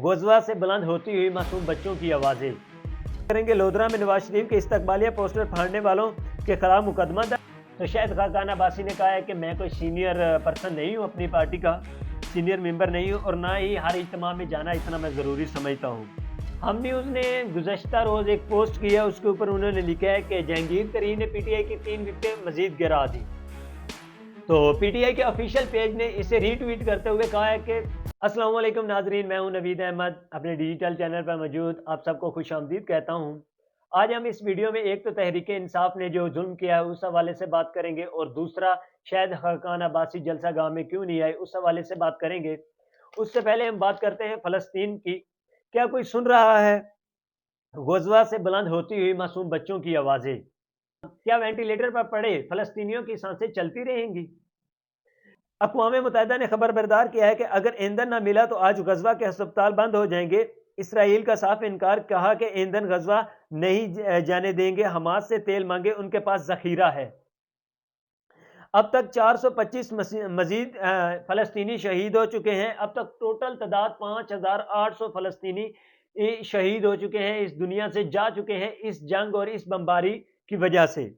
غزवा से बुलंद होती हुई मासूम बच्चों की आवाज़ें करेंगे। लोधरा में नवाज शरीफ के इस्तकबालिया पोस्टर फाड़ने वालों के खिलाफ मुकदमा दर्ज। तो शाहिद खाकान अब्बासी ने कहा है कि मैं कोई सीनियर पर्सन नहीं हूँ, अपनी पार्टी का सीनियर मेंबर नहीं हूँ और ना ही हर इज्तिमा में जाना इतना मैं ज़रूरी समझता हूँ। हम न्यूज़ ने गुज़श्ता रोज़ एक पोस्ट किया, उसके ऊपर उन्होंने लिखा है कि जहांगीर तरीन ने पीटीआई की 3 विकेटें मजीद गिरा दी। तो पीटीआई के ऑफिशियल पेज ने इसे रीट्वीट करते हुए कहा है कि अस्सलाम वालेकुम नाजरीन, मैं हूं नवीद अहमद, अपने डिजिटल चैनल पर मौजूद आप सबको खुश आमदीद कहता हूं। आज हम इस वीडियो में एक तो तहरीक इंसाफ ने जो जुल्म किया है उस हवाले से बात करेंगे और दूसरा शाहिद खाकान अब्बासी जलसा गाह में क्यों नहीं आए उस हवाले से बात करेंगे। उससे पहले हम बात करते हैं फ़लस्तीन की। क्या कोई सुन रहा है? गज़वा से बुलंद होती हुई मासूम बच्चों की आवाज़ें। क्या वेंटिलेटर पर पड़े फ़लस्तीनियों की सांसें चलती रहेंगी? अक़वाम मुत्तहिदा ने खबर बरदार किया है कि अगर ईंधन न मिला तो आज गज़वा के अस्पताल बंद हो जाएंगे। इसराइल का साफ इनकार, कहा कि ईंधन गज़वा नहीं जाने देंगे, हमास से तेल मांगे, उनके पास ज़ख़ीरा है। अब तक 425 मजीद फ़लस्तीनी शहीद हो चुके हैं। अब तक टोटल तादाद 5800 फ़लस्तीनी शहीद हो चुके हैं, इस दुनिया से जा चुके हैं इस जंग और इस बमबारी की वजह से।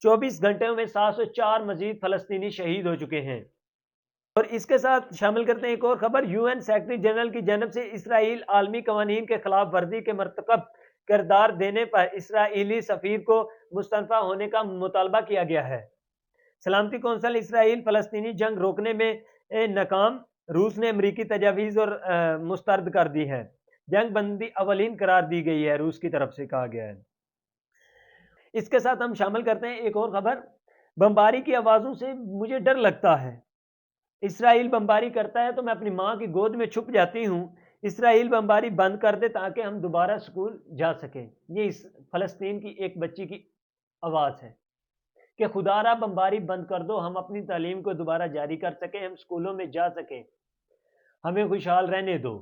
24 घंटों में 704 मजीद फ़लस्तीनी शहीद हो चुके हैं। और इसके साथ शामिल करते हैं एक और खबर। यूएन सेक्रेटरी जनरल की जानब से इसराइल आलमी कवानीन के खिलाफ वर्जी के मरतकब किरदार देने पर इसराइली सफीर को मुस्तफ़ा होने का मुतालबा किया गया है। सलामती कौंसल इसराइल फ़लस्तीनी जंग रोकने में नाकाम, रूस ने अमरीकी तजावीज़ और मुस्तरद कर दी है। जंग बंदी अवलीन करार दी गई है, रूस की तरफ से कहा गया है। इसके साथ हम शामिल करते हैं एक और खबर। बमबारी की आवाज़ों से मुझे डर लगता है। इसराइल बमबारी करता है तो मैं अपनी माँ की गोद में छुप जाती हूँ। इसराइल बमबारी बंद कर दे ताकि हम दोबारा स्कूल जा सकें। ये इस फ़लस्तीन की एक बच्ची की आवाज़ है कि खुदारा बमबारी बंद कर दो, हम अपनी तालीम को दोबारा जारी कर सकें, हम स्कूलों में जा सकें, हमें खुशहाल रहने दो।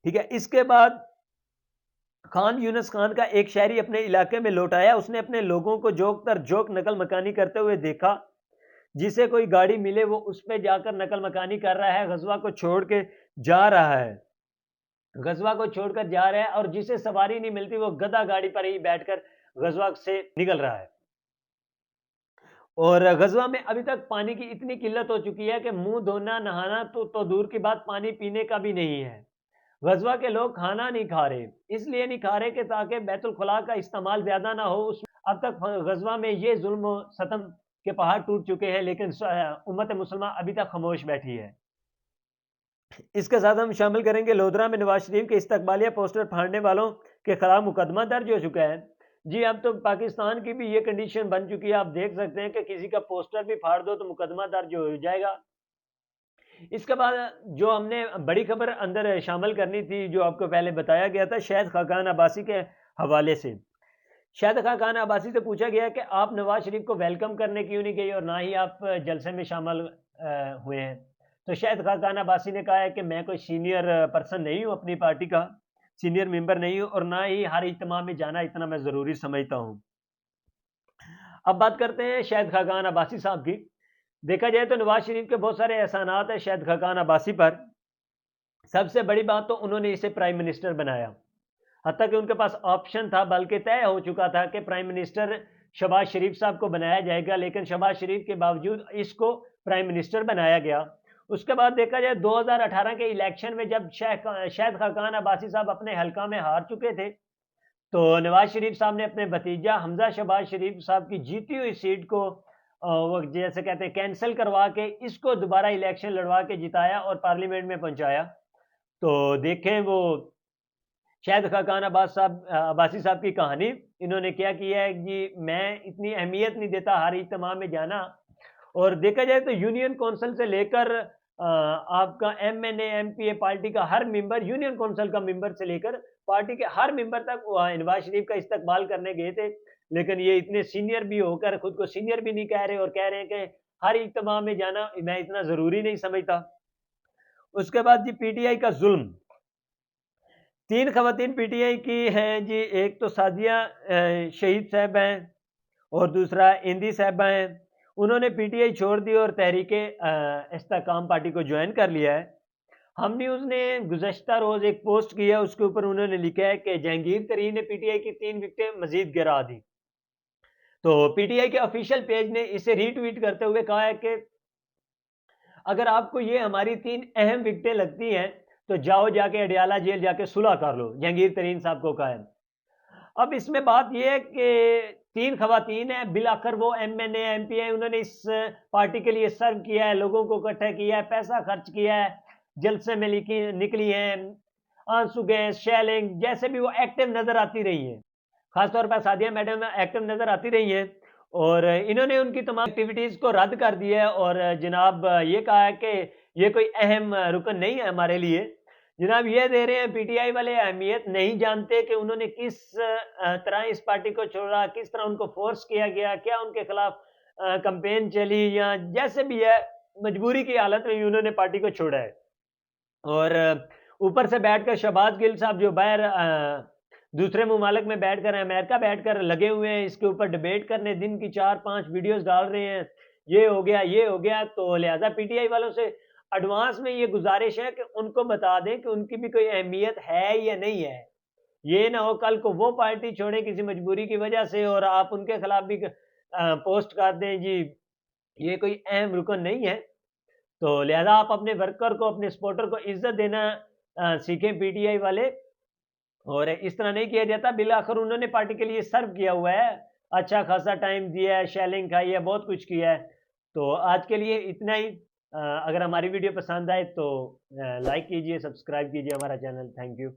ठीक है। इसके बाद खान यूनस खान का एक शहरी अपने इलाके में लौट आया। उसने अपने लोगों को जोक तर जोक नकल मकानी करते हुए देखा। जिसे कोई गाड़ी मिले वो उस पे जाकर नकल मकानी कर रहा है, गज़वा को छोड़ के जा रहा है, गज़वा को छोड़कर जा रहा है और जिसे सवारी नहीं मिलती वो गधा गाड़ी पर ही बैठकर गज़वा से निकल रहा है। और गज़वा में अभी तक पानी की इतनी किल्लत हो चुकी है कि मुंह धोना नहाना तो दूर की बात, पानी पीने का भी नहीं है। गज़वा के लोग खाना नहीं खा रहे, इसलिए नहीं खा रहे कि ताकि बैतुल खुला का इस्तेमाल ज़्यादा ना हो। उस अब तक गज़वा में ये जुल्म सतम के पहाड़ टूट चुके हैं, लेकिन उम्मत मुसलमान अभी तक खामोश बैठी है। इसके साथ हम शामिल करेंगे लोधरा में नवाज शरीफ के इस्तकबालिया पोस्टर फाड़ने वालों के खिलाफ मुकदमा दर्ज हो चुका है। जी, अब तो पाकिस्तान की भी ये कंडीशन बन चुकी है, आप देख सकते हैं कि किसी का पोस्टर भी फाड़ दो तो मुकदमा दर्ज हो जाएगा। इसके बाद जो हमने बड़ी खबर अंदर शामिल करनी थी, जो आपको पहले बताया गया था, शाहिद खाकान अब्बासी के हवाले से। शाहिद खाकान अब्बासी से पूछा गया कि आप नवाज शरीफ को वेलकम करने क्यों नहीं गए और ना ही आप जलसे में शामिल हुए हैं। तो शाहिद खाकान अब्बासी ने कहा है कि मैं कोई सीनियर पर्सन नहीं हूँ, अपनी पार्टी का सीनियर मेंबर नहीं हूँ और ना ही हर इज्तिमा में जाना इतना मैं ज़रूरी समझता हूँ। अब बात करते हैं शाहिद खाकान अब्बासी साहब की। देखा जाए तो नवाज शरीफ के बहुत सारे एहसानात हैं शाहिद खाकान अब्बासी पर। सबसे बड़ी बात तो उन्होंने इसे प्राइम मिनिस्टर बनाया। हत्ता कि उनके पास ऑप्शन था, बल्कि तय हो चुका था कि प्राइम मिनिस्टर शहबाज शरीफ साहब को बनाया जाएगा, लेकिन शहबाज शरीफ के बावजूद इसको प्राइम मिनिस्टर बनाया गया। उसके बाद देखा जाए 2018 के इलेक्शन में जब शाहिद खाकान अब्बासी साहब अपने हलका में हार चुके थे, तो नवाज शरीफ साहब ने अपने भतीजा हमजा शहबाज शरीफ साहब की जीती हुई सीट को वो जैसे कहते हैं कैंसिल करवा के इसको दोबारा इलेक्शन लड़वा के जिताया और पार्लियामेंट में पहुंचाया। तो देखें वो शाहिद खाकान अब्बासी साहब की कहानी, इन्होंने क्या किया है जी, मैं इतनी अहमियत नहीं देता हर इज्तिमा में जाना। और देखा जाए तो यूनियन कौंसिल से लेकर आपका एमएनए एमपीए पार्टी का हर मेंबर, यूनियन कौंसिल का मेंबर से लेकर पार्टी के हर मेंबर तक नवाज शरीफ का इस्तकबाल करने गए थे। लेकिन ये इतने सीनियर भी होकर खुद को सीनियर भी नहीं कह रहे और कह रहे हैं कि हर इज्तिमा में जाना मैं इतना ज़रूरी नहीं समझता। उसके बाद जी पीटीआई का जुल्म। 3 खवातीन पीटीआई की हैं जी, एक तो सादिया शहीद साहब हैं और दूसरा इंदी साहबा हैं। उन्होंने पीटीआई छोड़ दी और तहरीक इस्तेकाम पार्टी को ज्वाइन कर लिया है। ہم نیوز نے گزشتہ روز ایک پوسٹ کیا، اس کے اوپر انہوں نے لکھا ہے کہ جہانگیر ترین نے پی ٹی آئی کی 3 وکٹیں مزید گرا دی۔ تو پی ٹی آئی کے آفیشیل پیج نے اسے ری ٹویٹ کرتے ہوئے کہا ہے کہ اگر آپ کو یہ ہماری 3 اہم وکٹیں لگتی ہیں تو جاؤ جا کے اڈیالہ جیل جا کے صلح کر لو، جہانگیر ترین صاحب کو کہا ہے۔ اب اس میں بات یہ ہے کہ 3 خواتین ہیں، بالآخر وہ M N A M P ہیں، انہوں نے اس پارٹی کے لیے سرو کیا ہے، لوگوں کو اکٹھا کیا ہے، پیسہ خرچ کیا ہے، جلسے میں نکلی ہیں، آنسو گیس، شیلنگ، جیسے بھی وہ ایکٹیو نظر آتی رہی ہیں، خاص طور پر سعدیہ میڈم ایکٹیو نظر آتی رہی ہیں، اور انہوں نے ان کی تمام ایکٹیویٹیز کو رد کر دیا ہے، اور جناب یہ کہا ہے کہ یہ کوئی اہم رکن نہیں ہے ہمارے لیے۔ جناب یہ دے رہے ہیں پی ٹی آئی والے اہمیت نہیں جانتے کہ انہوں نے کس طرح اس پارٹی کو چھوڑا، کس طرح ان کو فورس کیا گیا، کیا ان کے خلاف کمپین چلی، یا جیسے بھی ہے مجبوری کی حالت میں انہوں نے پارٹی کو چھوڑا ہے۔ اور اوپر سے بیٹھ کر شہباز گل صاحب جو باہر دوسرے ممالک میں بیٹھ کر امریکہ بیٹھ کر لگے ہوئے ہیں اس کے اوپر ڈیبیٹ کرنے، دن کی 4-5 ویڈیوز ڈال رہے ہیں، یہ ہو گیا یہ ہو گیا، تو لہذا پی ٹی آئی والوں سے ایڈوانس میں یہ گزارش ہے کہ ان کو بتا دیں کہ ان کی بھی کوئی اہمیت ہے یا نہیں ہے، یہ نہ ہو کل کو وہ پارٹی چھوڑے کسی مجبوری کی وجہ سے اور آپ ان کے خلاف بھی پوسٹ کر دیں جی یہ کوئی اہم رکن نہیں ہے۔ تو لہذا آپ اپنے ورکر کو، اپنے سپورٹر کو عزت دینا سیکھیں پی ٹی آئی والے، اور اس طرح نہیں کیا جاتا۔ بالآخر انہوں نے پارٹی کے لیے سرو کیا ہوا ہے، اچھا خاصا ٹائم دیا ہے، شیلنگ کھائی ہے، بہت کچھ کیا ہے۔ تو آج کے لیے اتنا ہی۔ اگر ہماری ویڈیو پسند آئے تو لائک کیجئے، سبسکرائب کیجئے ہمارا چینل۔ Thank you.